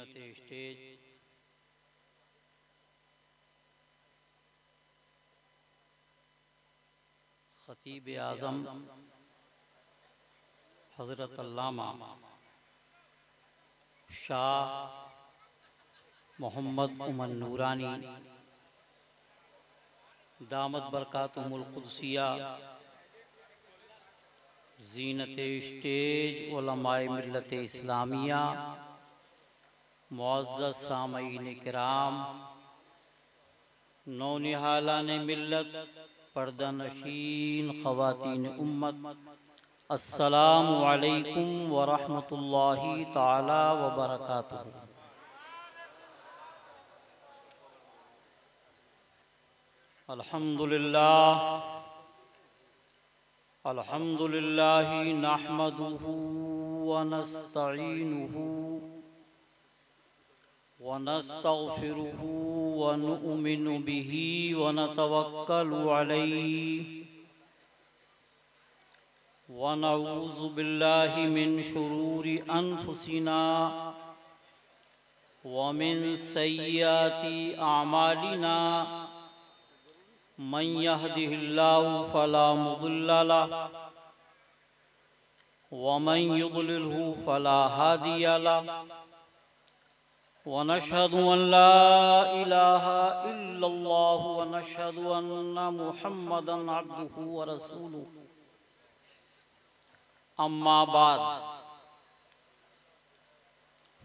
जीनत stage, खतीब आज़म हज़रत अल्लामा शाह मोहम्मद उमर नूरानी दामत बरकातुहुमुल कुद्सिया, जीनत स्टेज, उलमाए मिल्लत इस्लामिया, मुअज़्ज़ज़ सामईन किराम, नौनिहालान मिल्लत, पर्दा नशीन ख़वातीन उम्मत, अस्सलामु अलैकुम व रहमतुल्लाहि ताला व बरकातुहू। अल्हम्दुलिल्लाह अल्हम्दुलिल्लाहि नहमदुहु व नस्तईनुहु व नस्तगफिरुहु व नु'मिनु बिही व नतवक्कलु अलैहि व नऊज़ु बिल्लाहि मिन शुरूरि अनफुसिना व मिन सय्यिआति अमालिना। मन यहदिहिल्लाहु फला मुदिल्ल लहु व मन युद्लिलहु फला हादिय लहु व नशहदु अन ला इलाहा इल्लल्लाहु व नशहदु अन्न मुहम्मदन अब्दुहु व रसूलुहु। अम्मा बाद,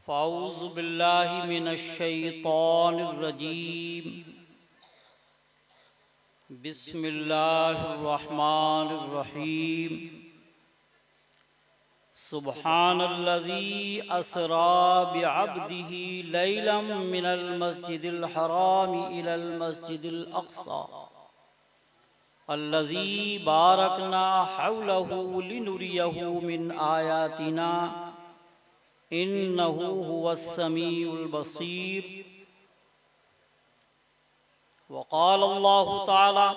फ़अऊज़ु बिल्लाहि मिनश शैतानिर रजीम। बिस्मिल्लाहिर रहमानिर रहीम। सुब्हानल्लज़ी अस्रा बिअब्दिही लैलन मिनल मस्जिदिल हराम इलल मस्जिदिल अक़सा अल्लज़ी बारकना हौलहु लिनुरियहु मिन आयातिना इन्नहु हुवस समीउल बसीर। वक़ाल अल्लाहु तआला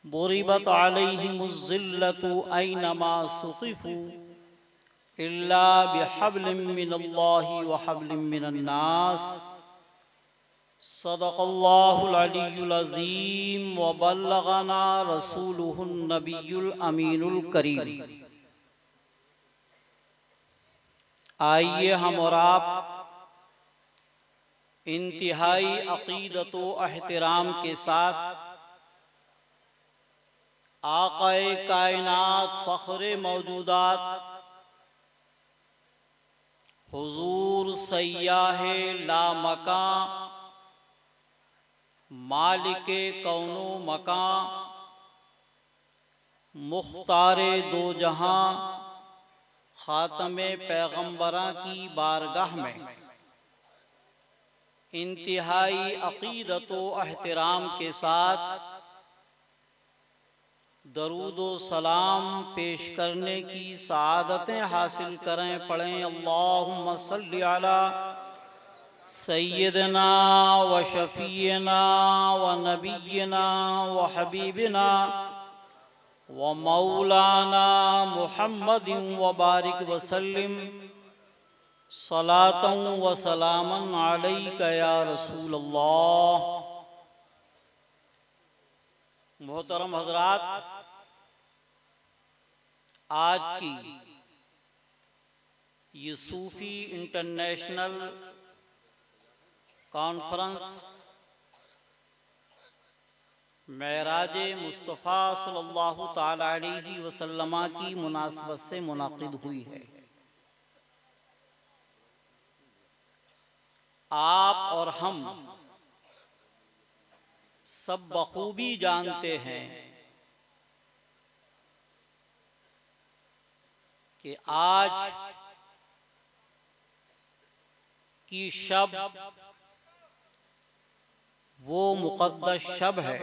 दुरिबत अलैहिमुज़्ज़िल्लतु ऐनमा सुक़िफ़ू इल्ला बिहब्लिम मिनल्लाहि व हब्लिम मिनन्नास। सदक़ल्लाहुल अलियुल अज़ीम व बल्लगना रसूलुहुन नबियुल अमीनुल करीम। आइए हम और आप इंतहाई अक़ीदत व एहतराम के साथ आक़ाए कायनात फ़ख्रे मौजूदात हुज़ूर सय्याहे लामकां मालिके कौनो मकां मुख्तारे दो जहां ख़ातमे पैगम्बरां की बारगाह में इंतहाई अक़ीदत व एहतराम के साथ दरूद व सलाम पेश करने की सआदतें हासिल करें। पढ़ें अल्लाहुम्मा सल्लि अला सय्यिदना व शफ़ीना व नबिय्यिना व हबीबिना व मौलाना मुहम्मदिन व बारिक व सल्लिम सलातन व सलामन अलैका या रसूलल्लाह। मोहतरम हज़रात, आज की ये सूफ़ी इंटरनेशनल कॉन्फ्रेंस मेराज मुस्तफ़ा सल्लल्लाहु ताला अलैहि वसल्लम की मुनासबत से मुनाक़िद हुई है। आप और हम सब बखूबी जानते हैं कि आज की शब वो मुक़द्दस शब है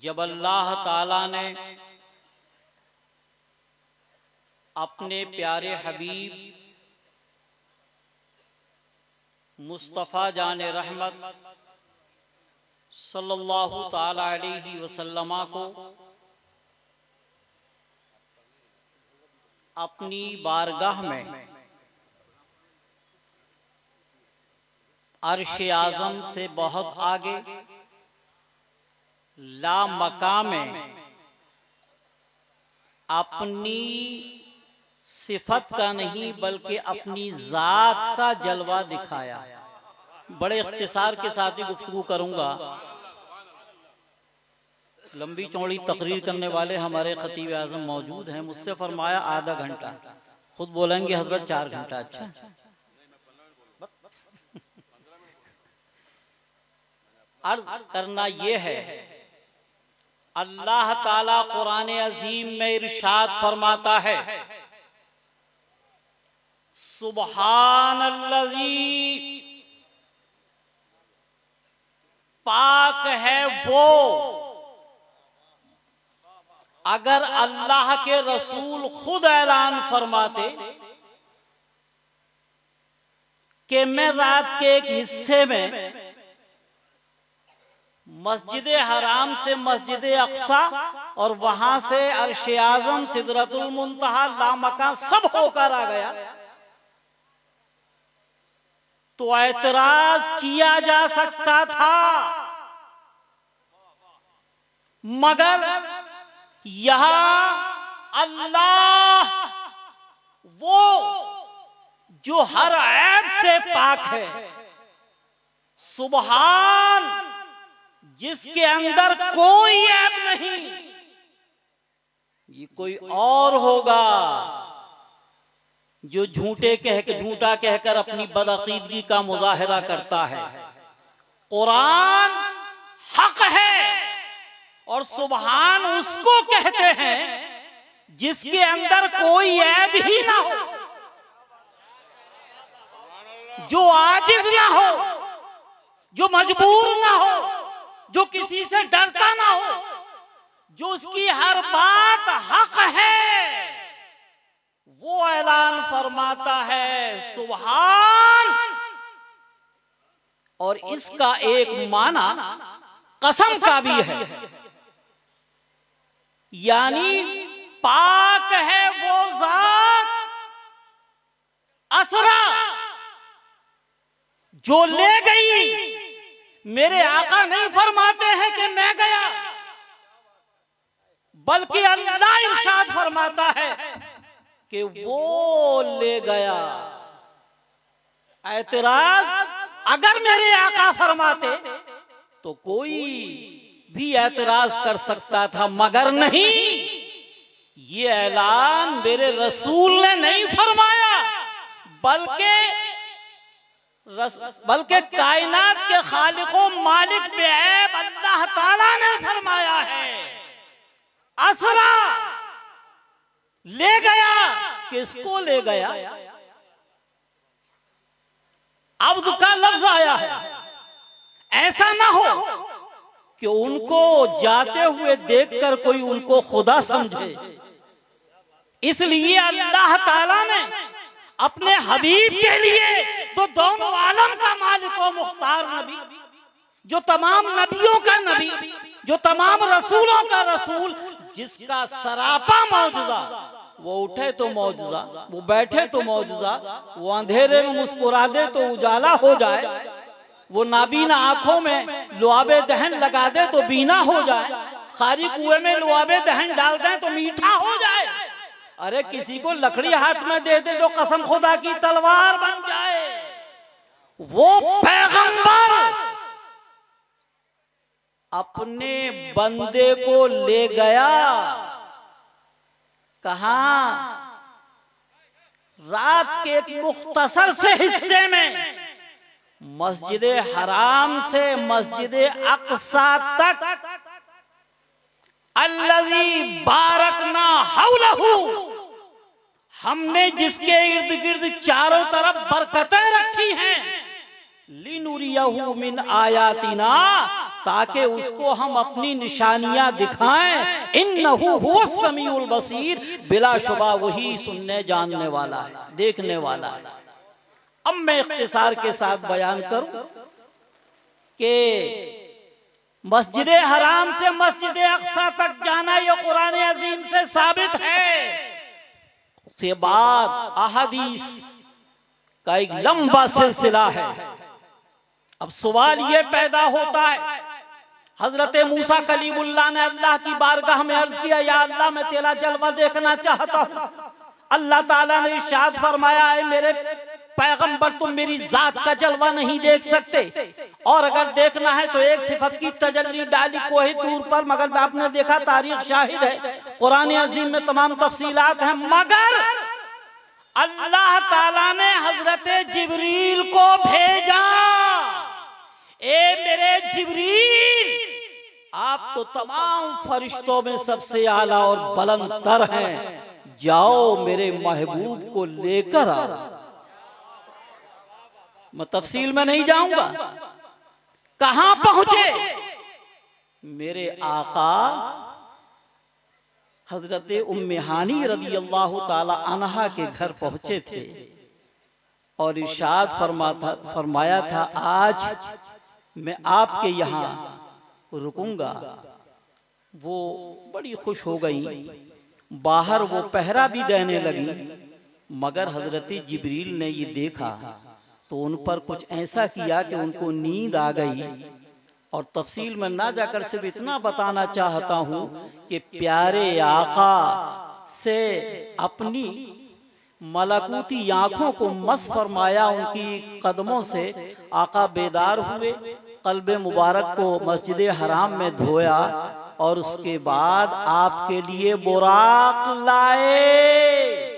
जब अल्लाह ताला ने अपने प्यारे हबीब मुस्तफ़ा जाने रहमत सल्लल्लाहु ताला अलैहि वसल्लम को अपनी बारगाह में अर्श आज़म से बहुत आगे ला मकाम में अपनी सिफत का नहीं बल्कि अपनी जात का जलवा दिखाया। बड़े इख्तिसार के साथ ही गुफ्तगू करूंगा। लंबी चौड़ी तकरीर करने वाले हमारे खतीब आज़म मौजूद हैं। मुझसे फरमाया आधा घंटा, खुद बोलेंगे हजरत 4 घंटा। अच्छा, अर्ज करना ये है, अल्लाह ताला कुरान अजीम में इरशाद फरमाता है, सुब्हानल्लज़ी, पाक है वो। अगर अल्लाह के रसूल खुद ऐलान फरमाते कि मैं रात के एक हिस्से में मस्जिद हराम से मस्जिद अक्सा और वहां से अर्श आज़म, सिदरतुल मुंतहा, लामकान सब होकर आ गया तो एतराज किया जा सकता था, मगर यहां अल्लाह वो जो हर ऐब से पाक है, सुबहान, जिसके अंदर कोई ऐब नहीं। ये कोई और होगा जो झूठा कहकर अपनी बदअकीदगी का मुजाहिरा करता है। कुरान हक है और सुबहान उसको कहते हैं जिसके अंदर कोई ऐब ही ना हो, जो आजिज ना हो, जो मजबूर ना हो, जो किसी से डरता ना हो, जो उसकी हर बात हक है, वो ऐलान फरमाता है सुभान। और इसका एक माना कसम का भी है, यानी पाक है वो जात असरा जो ले गई। मेरे आका नहीं फरमाते हैं कि मैं गया, बल्कि अल्लाह इरशाद फरमाता है कि वो ले गया। एतराज अगर मेरे आका फरमाते तो कोई भी एतराज कर सकता था, मगर नहीं, ये ऐलान मेरे रसूल ने नहीं फरमाया, बल्कि कायनात के खालिको मालिक बेऐब अल्लाह ताला ने फरमाया है। असरा ले गया, किसको ले गया? अब्द का लफ्ज आया है। ऐसा ना हो कि उनको जाते हुए देखकर कोई उनको खुदा समझे, इसलिए अल्लाह ताला ने अपने हबीब के लिए तो दोनों आलम का मालिक और मुख्तार नबी, जो तमाम नबियों का नबी, जो तमाम रसूलों का रसूल, जिसका सरापा मौजूदा, वो उठे तो मौजूदा, वो बैठे तो मौजूदा, वो अंधेरे में मुस्कुरा दे तो उजाला हो जाए, वो नाबीना आंखों में लुआबे दहन लगा दे तो बीना हो जाए, खारी कुएं में लुआबे दहन डाल दें तो मीठा हो जाए। अरे किसी को लकड़ी हाथ में दे दे तो कसम खुदा की तलवार बन जाए। वो पैगंबर अपने बंदे को ले गया, कहां? रात के एक मुख्तसर से हिस्से में, मस्जिद हराम से मस्जिद अक्सा तक, अल्लज़ी बारकना हौलहू, हमने जिसके इर्द गिर्द चारों तरफ बरकतें रखी हैं, लिनुरियहू मिन आयातिना, ताकि उसको हम अपनी निशानियां दिखाएं। इन्नहू हुवस समीउल बसीर, बिलाशुबा वही सुनने जानने वाला है, देखने वाला है। अब मैं इख्तिसार के साथ बयान करूं कि मस्जिद हराम से मस्जिद अक्सा तक जाना यह कुरान अजीम से साबित है। उसके बाद अहादीस का एक लंबा सिलसिला है। अब सवाल ये पैदा होता है, हजरत मूसा कलीमुल्लाह ने अल्लाह की बारगाह में अर्ज किया, या अल्लाह मैं तेरा जलवा देखना चाहता हूँ। अल्लाह ताला ने इरशाद फरमाया, है मेरे पैगंबर तुम मेरी जात का जलवा नहीं देख सकते, और अगर देखना है तो एक सिफत की तजल्ली डाली कोई दूर पर, मगर आपने देखा तारीख शाहिद है, कुरान अजीम में तमाम तफसीलात हैं, मगर अल्लाह ताला ने हजरत जिब्रील को भेजा, ए मेरे जिब्रील आप तो तमाम फरिश्तों में सबसे आला और बुलंदतर हैं, जाओ मेरे महबूब को लेकर आओ। मैं तफसील में नहीं जाऊंगा। कहां पहुंचे? मेरे आका हजरत उम्मे हानी रज़ी अल्लाह ताला अन्हा के घर पहुंचे थे और इरशाद फरमाया था, आज मैं आपके यहाँ रुकूंगा। वो बड़ी खुश हो गई, बाहर वो पहरा भी देने लगी, मगर हजरत जिब्रील ने ये देखा तो उन पर कुछ ऐसा किया कि उनको नींद आ गई। और तफसील में ना जाकर सिर्फ इतना बताना चाहता हूँ कि प्यारे आका से अपनी मलकूती आंखों को मस फरमाया, उनकी कदमों से आका बेदार हुए, कल्बे मुबारक को मस्जिद हराम में धोया और उसके बाद आपके लिए बुराक लाए,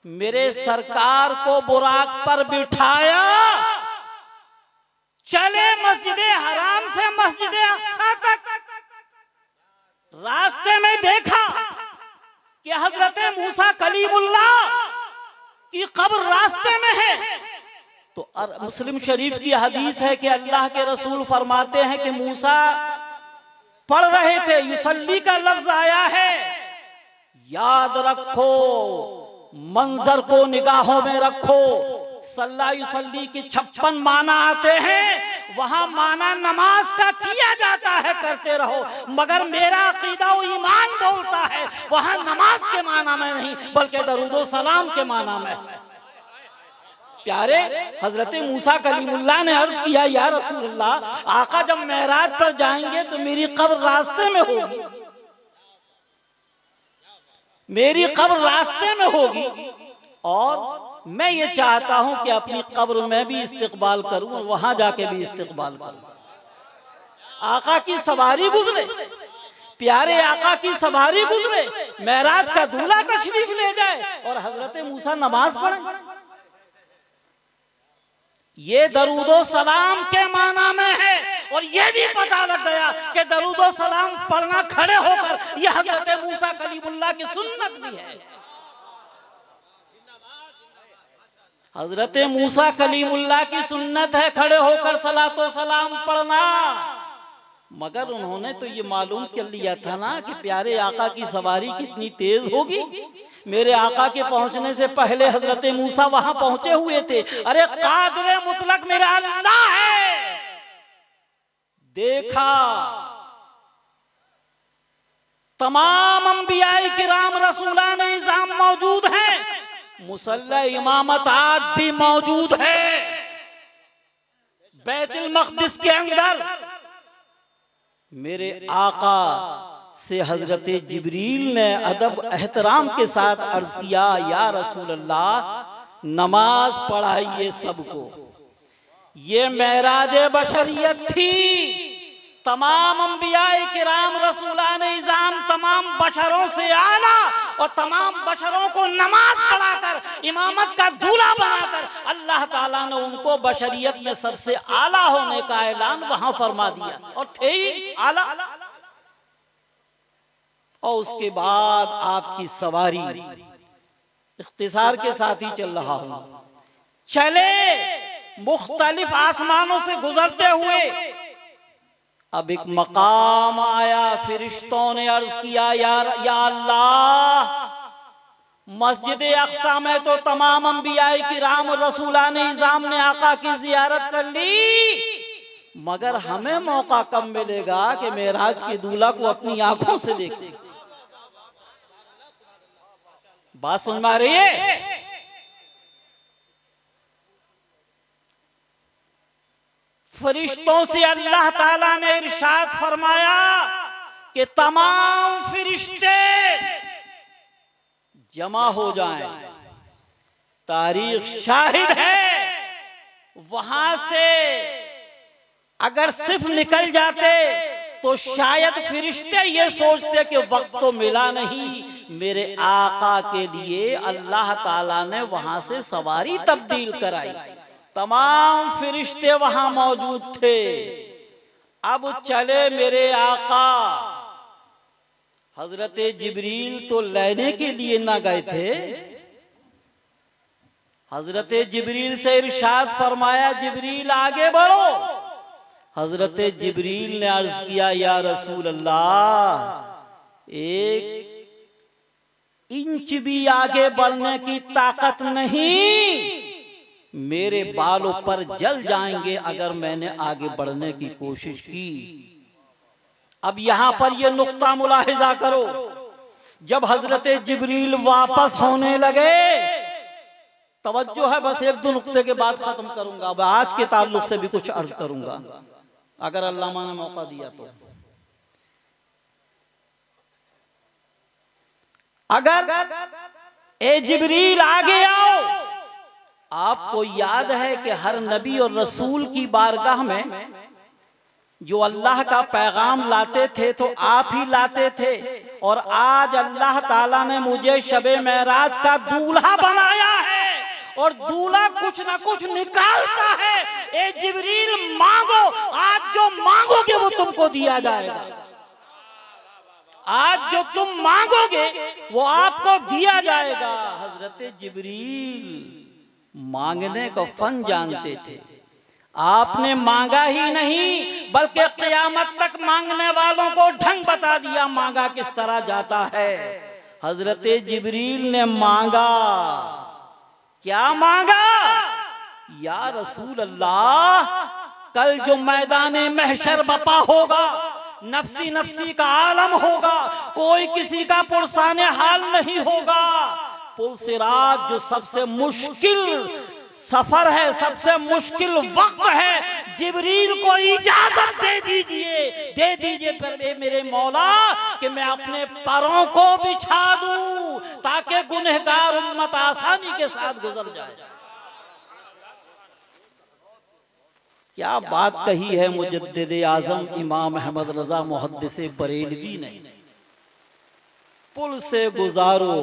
मेरे सरकार को बुराक पर बिठाया, चले मस्जिद हराम से मस्जिद अक्सा तक। रास्ते में देखा कि हजरत मूसा कलीमुल्लाह की कब्र रास्ते में है। तो मुस्लिम शरीफ की हदीस है कि अल्लाह के रसूल फरमाते हैं कि मूसा पढ़ रहे थे, युसल्ली का लफ्ज आया है, याद रखो मंजर को निगाहों में रखो। सल्ला युसल्ली की 56 माना आते हैं, वहां माना नमाज का किया जाता है, करते रहो, मगर मेरा अकीदा व ईमान बोलता है वहां नमाज के माना में नहीं बल्कि दरूदो सलाम के माना में। प्यारे हजरत मूसा कलीमुल्लाह ने अर्ज किया, या रसूलल्लाह आका जब मेराज पर जाएंगे तो मेरी कब्र रास्ते में होगी, मेरी कब्र रास्ते में होगी, और मैं ये चाहता हूं कि अपनी कब्र में भी इस्तिकबाल करूं और वहां जाके भी इस्तिकबाल करूं। आका की सवारी गुजरे, प्यारे आका की सवारी गुजरे, मेराज का दूल्हा तशरीफ ले जाए और हजरत मूसा नमाज पढ़े। ये दरूदो सलाम के माना में है, और ये भी पता लग गया कि दरूदो सलाम पढ़ना खड़े होकर यह हजरत मूसा कलीमुल्लाह की सुन्नत भी है। हजरत मूसा कलीमुल्लाह की सुन्नत है खड़े होकर सलातो सलाम पढ़ना, मगर उन्होंने तो ये मालूम कर लिया था ना कि प्यारे आका की सवारी कितनी तेज होगी। मेरे आका के पहुंचने से पहले हजरत मूसा वहां पहुंचे हुए थे। अरे कादिर मुतलक मेरा अल्लाह है। देखा तमाम अंबियाए किराम रसूलान इज़ाम मौजूद हैं, मुसल्ला इमामत आज भी मौजूद है बैतुल मक़दिस के अंदर। मेरे आका से हजरत जिब्रील ने अदब एहतराम के साथ अर्ज किया, या रसूल अल्लाह नमाज पढ़ाइए सबको। ये मेराज बशरियत थी, तमाम अंबियाए किराम रसूलान इज़ाम तमाम बशरों से आला और तमाम बशरों को नमाज पढ़ाकर इमामत का दूल्हा बनाकर अल्लाह ताला ने उनको बशरियत में सबसे आला होने का ऐलान वहां फरमा दिया, और थे ही आला। और उसके बाद आपकी सवारी, इख्तिसार के साथ ही चल रहा हूं, चले मुख्तलिफ आसमानों से गुजरते हुए अब एक मकाम आया। फिरिश्तों ने अर्ज किया, या अल्लाह मस्जिद अक्सा में तो तमाम अंबियाए किराम रसूलान इज़ाम ने आका की जियारत कर ली, मगर हमें मौका कब मिलेगा कि मेराज के दूल्हा को अपनी आंखों से देखें। बात सुन पा रही है? फरिश्तों से अल्लाह ताला ने इरशाद फरमाया कि तमाम फरिश्ते जमा हो जाएं। तारीख शाहिद है, वहां से अगर सिर्फ निकल जाते तो शायद फरिश्ते ये सोचते कि वक्त तो मिला नहीं, मेरे आका के लिए अल्लाह ताला ने वहां से सवारी तब्दील कराई। तमाम फरिश्ते वहां मौजूद थे। अब चले मेरे आका। हजरत जिब्रील तो लेने के लिए ना गए थे। हजरत जिब्रील से इरशाद फरमाया, जिब्रील आगे बढ़ो। हजरत जिब्रील ने अर्ज किया, या रसूल अल्लाह, एक इंच भी आगे बढ़ने की ताकत नहीं, मेरे बालों पर जल जाएंगे अगर मैंने आगे बढ़ने की कोशिश की। अब यहां पर यह नुक्ता मुलाहिजा करो, जब हजरत जिब्रील वापस होने लगे, तवज्जो है, बस एक दो नुक्ते के बाद खत्म करूंगा। अब आज के ताल्लुक से भी कुछ अर्ज करूंगा अगर अल्लाह ने मौका दिया तो। अगर ए जिब्रील आगे आओ, आपको याद है कि हर नबी और रसूल की बारगाह में जो अल्लाह का पैगाम लाते थे तो आप ही लाते थे, और आज अल्लाह ताला ने मुझे शबे मेराज का दूल्हा बनाया है, और दूल्हा कुछ ना कुछ निकालता है। ए जिब्रील मांगो, आज जो मांगोगे वो तुमको दिया जाएगा। आज जो तुम मांगोगे वो आपको दिया जाएगा। हजरत जिब्रील मांगने का फन जानते थे। आपने मांगा ही नहीं बल्कि क़यामत तक मांगने वालों को ढंग बता दिया मांगा किस तरह जाता है। हजरत जिब्रील ने मांगा, क्या मांगा? या रसूल अल्लाह, कल जो मैदाने महशर बपा होगा, नफसी नफसी का आलम होगा, कोई किसी का पुरसाने हाल नहीं होगा। पुलसिरात जो सबसे मुश्किल सफर है, सबसे मुश्किल वक्त है, जिब्रील को इजाजत दे दीजिए पर मेरे मौला कि मैं अपने पैरों को बिछा दूं ताकि गुनहगार उम्मत आसानी के साथ गुजर जाए। क्या बात कही है मुजद्दिद आजम इमाम अहमद रजा मुहद्दिसे बरेलवी ने। पुल से गुजारो,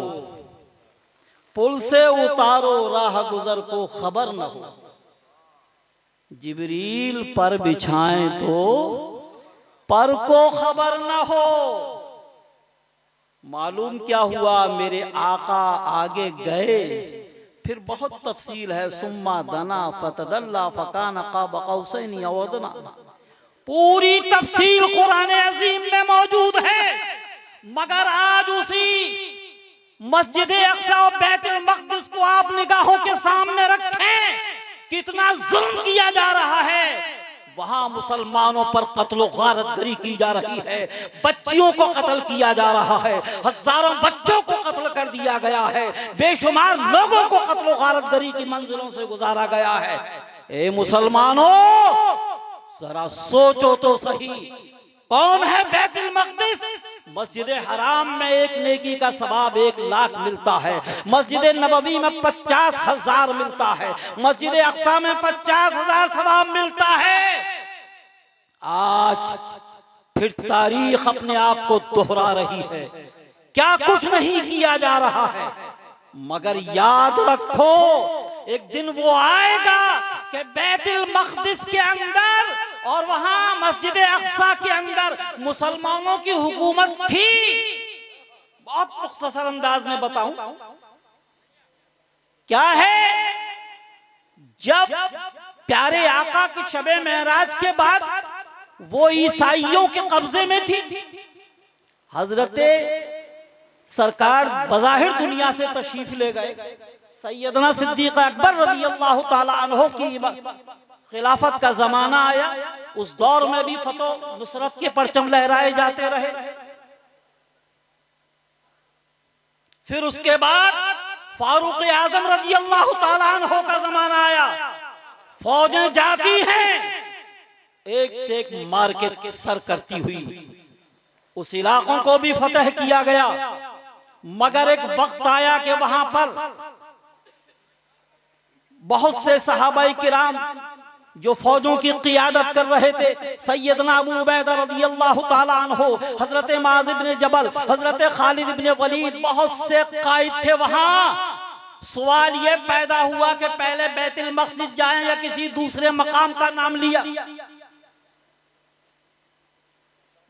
पुल से उतारो, राह गुजर को खबर न हो। जिब्रील पर बिछाएं तो पर को खबर न हो। मालूम क्या हुआ? मेरे आका आगे गए, फिर बहुत तफसील है। सुम्मा दना फतदल्ला फकान क़ाब क़ौसैन औ अदना, पूरी तफसील कुरान अजीम में मौजूद है। मगर आज उसी मस्जिद अक्सा और बैतुल मक़दिस को आप निगाहों के सामने रखें, कितना जुल्म किया जा रहा है। वहां मुसलमानों पर कत्ल गारतगरी की जा रही है, बच्चियों को कत्ल किया जा रहा है, हजारों बच्चों को कत्ल कर दिया गया है, बेशुमार लोगों को कत्ल गारतगरी की मंजिलों से गुजारा गया है। ए मुसलमानों, जरा सोचो तो सही, कौन है बैतुल मक़दिस? मस्जिद हराम में एक नेकी का सवाब 1 लाख मिलता है, मस्जिद नबवी में 50,000 मिलता है, मस्जिद अक्सा में 50,000 सवाब मिलता है। आज फिर तारीख अपने आप को दोहरा रही है। क्या कुछ नहीं किया जा रहा है, मगर याद रखो एक दिन वो आएगा कि बैतुल मक़दिस के अंदर और वहां मस्जिद अक्सा के अंदर मुसलमानों की हुकूमत थी। बहुत मुख्तसर अंदाज में बताऊं क्या है। जब प्यारे आका की शबे मेराज के बाद वो ईसाइयों के कब्जे में थी, हजरत सरकार बज़ाहिर दुनिया से तशरीफ ले गए। सैयदना सिद्दीक़ अकबर रज़ियल्लाहु ताला अन्हु की खिलाफत का जमाना आया। उस दौर में भी फतह नुसरत के परचम लहराए जाते रहे। फिर उसके बाद फारूक आजम रजी अल्लाह ताला अन्हु का जमाना आया, फौजें जाती हैं एक से एक मार के सर करती हुई, उस इलाकों को भी फतह किया गया। मगर एक वक्त आया कि वहां पर बहुत से सहाबाई किराम जो फौजों की क़ियादत कर रहे थे, सैयदना अबू उबैदा रज़ियल्लाहु ताला अन्हु, हजरत माज़ इब्न जबल, हजरत खालिद इब्न वलीद, बहुत से कायद थे वहां। सवाल ये पैदा हुआ कि पहले बैतुल मक़दिस जाएं या किसी दूसरे मकाम का नाम लिया।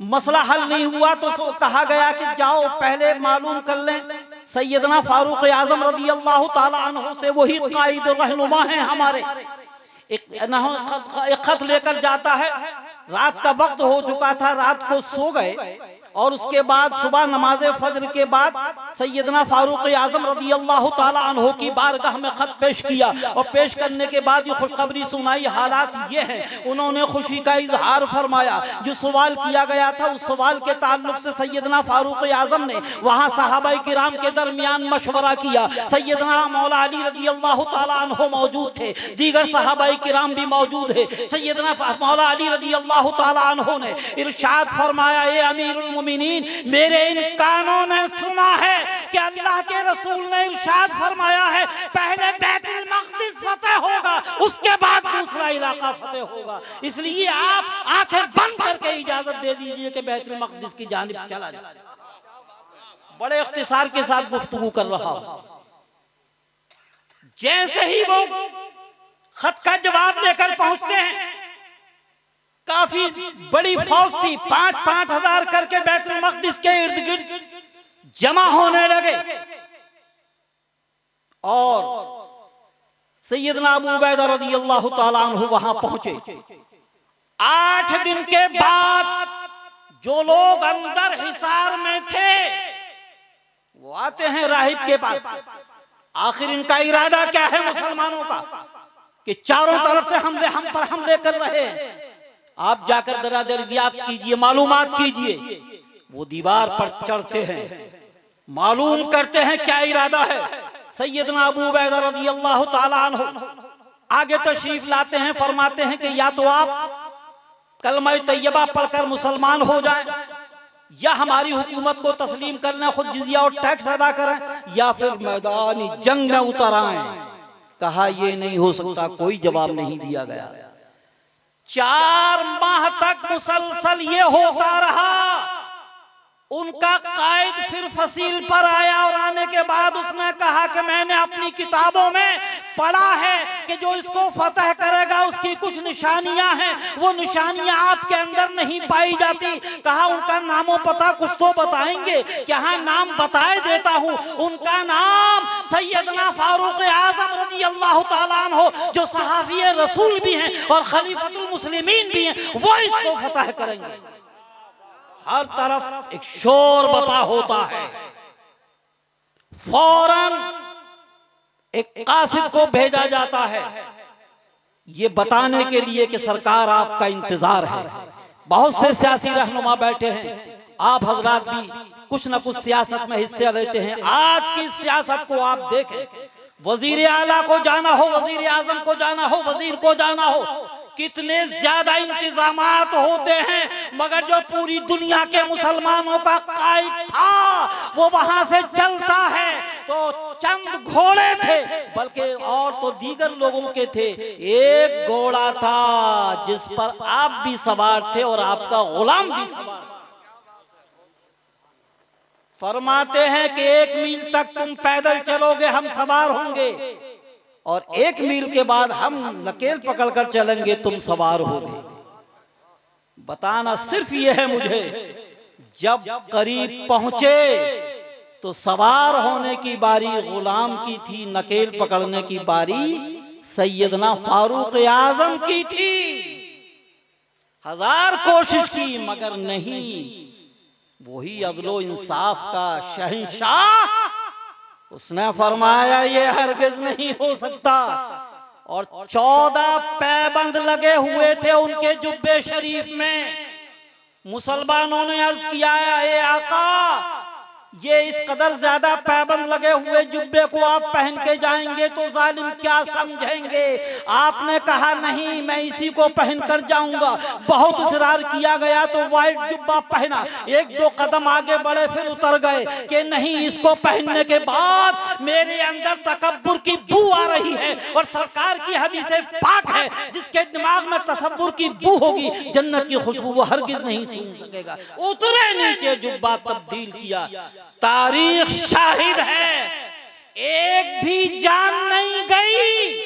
मसला हल नहीं हुआ तो कहा गया कि जाओ पहले मालूम कर लें सैयदना फारूक आजम रज़ियल्लाहु ताला अन्हु से, वही कायद रहनुमा हैं हमारे। एक खत लेकर जाता है, रात का वक्त हो चुका था, रात को सो गए और उसके बाद सुबह नमाज फजर के बाद सैयदना फारूक आजम रज़ियल्लाहु ताला अन्हु की बारगाह में खत पेश किया और पेश करने के बाद ये खुशखबरी सुनाई। हालात ये हैं, उन्होंने खुशी का इजहार फरमाया। जो सवाल किया गया था उस सवाल के ताल्लुक से सैयदना फारूक आजम ने वहाँ सहाबाए किराम के दरमियान मशवरा किया। सैयदना मौला अली रज़ियल्लाहु ताला अन्हु मौजूद थे, दीगर सहाबाए किराम भी मौजूद है। सैयदना मौला अली रज़ियल्लाहु ताला अन्हु ने इरशाद फरमाया, ए अमीरुल मोमिनीन, मेरे इन कानों ने सुना है कि अल्लाह के रसूल ने इरशाद फरमाया है पहले बैतुल मक़दिस फतेह होगा, उसके बाद दूसरा इलाका फतेह होगा। इसलिए आप आंखें बंद करके इजाजत दे दीजिए कि बैतुल मक़दिस की जानिब चला जाए। बड़े इख्तिसार के साथ गुफ्तगू कर रहा हूं। जैसे ही वो खत का जवाब लेकर पहुंचते हैं, काफी बड़ी फौज थी, 5-5 हजार करके बैतुल मक़दिस के इर्द गिर्द जमा होने लगे और सैयदना अबू उबैदा रज़ियल्लाहु ताला अन्हु वहां पहुंचे। 8 दिन के बाद जो लोग अंदर हिसार में थे वो आते हैं राहिब के पास। आखिर इनका इरादा क्या है मुसलमानों का कि चारों तरफ से हम पर हमले कर रहे हैं, आप जाकर जरा दरियाफ्त कीजिए, मालूमात कीजिए। वो दीवार पर चढ़ते हैं, मालूम करते हैं क्या इरादा है। सैयदना अबू उबैदा रज़ियल्लाहु ताला अन्हु आगे तशरीफ लाते हैं, फरमाते हैं कि या तो आप कलमा तैयबा पढ़कर मुसलमान हो जाएं, या हमारी हुकूमत को तस्लीम कर लें, खुद जिजिया और टैक्स अदा करें, या फिर मैदानी जंग में उतर आए। कहा ये नहीं हो सकता, कोई जवाब नहीं दिया गया। 4 माह तक मुसलसल ये होता रहा। उनका कायद फिर फसील पर आया और आने के बाद उसने कहा कि मैंने अपनी किताबों में पढ़ा है कि जो इसको फतह करेगा उसकी कुछ निशानियां हैं, वो निशानियां आपके अंदर नहीं पाई जाती। कहा उनका नामो पता कुछ तो बताएंगे? कि हाँ, नाम बताए देता हूँ। उनका नाम सैयदना फारूक आजम रज़ियल्लाहु ताला अन्हु, जो सहाबी रसूल भी हैं और खलीफतुल मुस्लिमीन भी हैं, वो इसको फतह करेंगे। हर तरफ एक शोर बपा होता है। फौरन एक कासिद को भेजा जाता है ये बताने के लिए कि सरकार आपका इंतजार है। बहुत से सियासी रहनुमा बैठे हैं, आप हजरात भी कुछ न कुछ सियासत में हिस्सा लेते हैं। आज की सियासत को आप देखें, वजीर आला को जाना हो, वजीर आजम को जाना हो, वजीर को जाना हो, कितने ज्यादा इंतजामात होते हैं, मगर जो पूरी दुनिया के मुसलमानों का कायद था वो वहां से चलता है तो चंद घोड़े थे, बल्कि और तो दीगर लोगों के थे। एक घोड़ा था जिस पर आप भी सवार थे और आपका गुलाम भी सवार था। फरमाते हैं कि 1 मील तक तुम पैदल चलोगे, हम सवार होंगे, और 1 मील के बाद हम नकेल पकड़कर चलेंगे, तुम सवार होगे। बताना सिर्फ ये है मुझे, जब करीब पहुंचे तो सवार होने की बारी गुलाम की थी, नकेल पकड़ने की बारी सैयदना फारूक आजम की थी। 1000 कोशिश की मगर नहीं। वही अदलो इंसाफ का शहंशाह, उसने फरमाया ये हरगिज नहीं हो सकता। और 14 पैबंद लगे हुए थे उनके जुब्बे शरीफ में। मुसलमानों ने अर्ज किया, ए आका, ये इस कदर ज्यादा पैबंद लगे हुए जुब्बे को आप पहन के जाएंगे तो जालिम क्या समझेंगे। आपने कहा नहीं मैं इसी को पहन कर जाऊंगा, बहुत इसरार किया गया तो व्हाइट जुब्बा पहना, एक दो कदम आगे बढ़े फिर उतर गए कि नहीं इसको पहनने के बाद मेरे अंदर तकब्बुर की बू आ रही है और सरकार की हदीस पाक है जिसके दिमाग में तसव्वुर की बू होगी जन्नत की खुशबू वो हरगिज नहीं सूंघ सकेगा। उतरे नीचे जुब्बा तब्दील किया। तारीख शाहिद है एक भी जान नहीं गई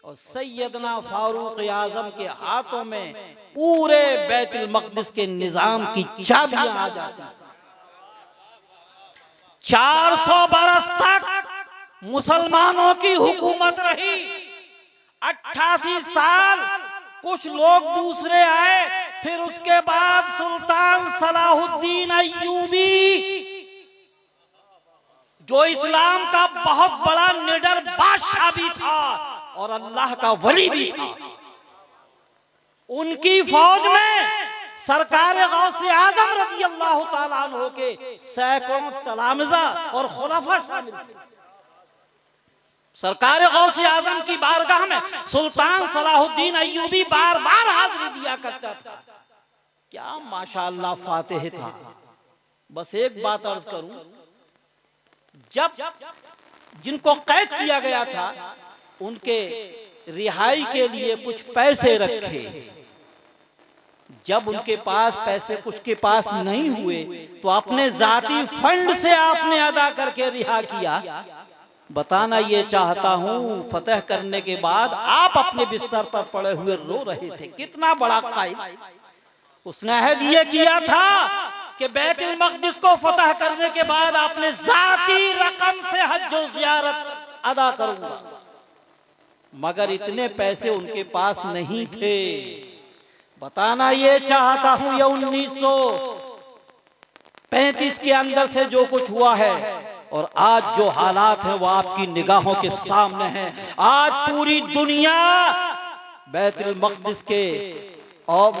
और सैयदना फारूक आजम के हाथों में पूरे बैतुल मक़दिस के निजाम की चाबियां आ जाती। 400 बरस तक मुसलमानों की हुकूमत रही, 88 साल कुछ लोग दूसरे आए, फिर उसके बाद सुल्तान सलाहुद्दीन अय्यूबी जो इस्लाम का बहुत बड़ा निडर बादशाह भी था और अल्लाह का वली भी था, उनकी फौज में सरकार गौसे आजम रज़ी अल्लाह ताला अन्हु के सैकड़ों तलामिज़ा और खुलफा शामिल थे। सरकार गौसे आजम की बारगाह में सुल्तान सलाहुद्दीन अय्यूबी बार बार हाजिरी दिया करता था। क्या माशाअल्लाह फातिह था। बस एक बात अर्ज करूं, जब जिनको कैद किया गया था उनके रिहाई के लिए कुछ पैसे रखे, जब उनके पास पैसे कुछ के पास नहीं हुए तो अपने जाती फंड से आपने अदा करके रिहा किया। बताना ये चाहता हूं फतह करने के बाद आप अपने बिस्तर पर पड़े हुए रो रहे थे। कितना बड़ा कायद, उसने अहद ये किया था कि बैतुल मक़दिस को फतह करने के बाद आपने जाती रकम से हज और ज़ियारत अदा करूंगा, मगर इतने पैसे उनके पास नहीं थे। बताना ये चाहता हूं ये 1935 के अंदर से जो कुछ हुआ है और आज जो हालात हैं वो आपकी निगाहों के सामने हैं। आज पूरी दुनिया बैतुल मक़दिस के और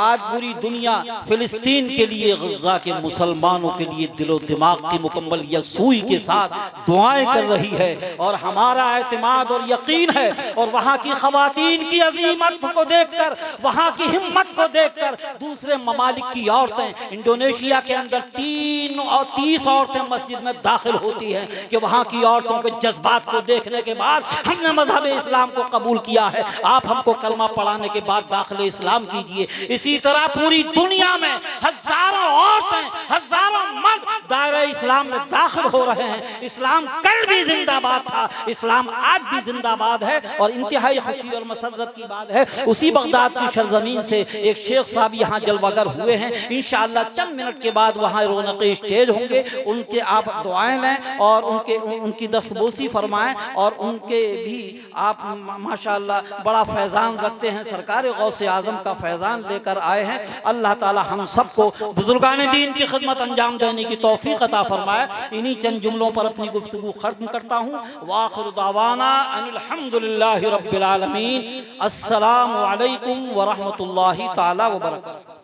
आज पूरी दुनिया फिलिस्तीन के लिए, गज़ा के मुसलमानों के लिए दिलो दिमाग की मुकम्मल यकसूई के साथ दुआएं कर रही है और हमारा एतमाद और यकीन है और वहाँ की ख़वातीन की अज़ीमत को देखकर, वहाँ की हिम्मत को देखकर दूसरे ममालिक की औरतें, इंडोनेशिया के अंदर 30 औरतें मस्जिद में दाखिल होती हैं कि वहाँ की औरतों के जज्बात को देखने के बाद हमने मज़हब इस्लाम को कबूल किया है, आप हमको कलमा पढ़ाने के बाद दाखिल इस्लाम कीजिए। इसी तरह पूरी दुनिया में हजारों औरतें, हजारों मर्द दायरा इस्लाम में दाखिल हो रहे हैं। इस्लाम कल भी जिंदाबाद था, इस्लाम आज भी जिंदाबाद है और इंतहाई खुशी और मसरत की बात है उसी बगदाद की सरजमीन से एक शेख साहब यहाँ जलवागर हुए हैं। इंशाअल्लाह चंद मिनट के बाद वहाँ रौनक स्टेज होंगे, उनके आप दुआएं लें और उनकी दस्तबोसी फरमाएं और उनके भी आप माशाअल्लाह बड़ा फैज़ान रखते हैं, सरकार गौसे आज़म का फैज़ान लेकर आए हैं। अल्लाह ताला हम सबको बुजुर्गान दीन की खिदमत अंजाम देने की तौफीक अता फरमाए। इन्हीं चंद जुमलों पर अपनी गुफ्तगू खत्म करता हूँ। वाखिर दावाना अनिल हम्दुलिल्लाहि रब्बिल आलमीन। अस्सलामु अलैकुम व रहमतुल्लाहि ताला व बरकातहू।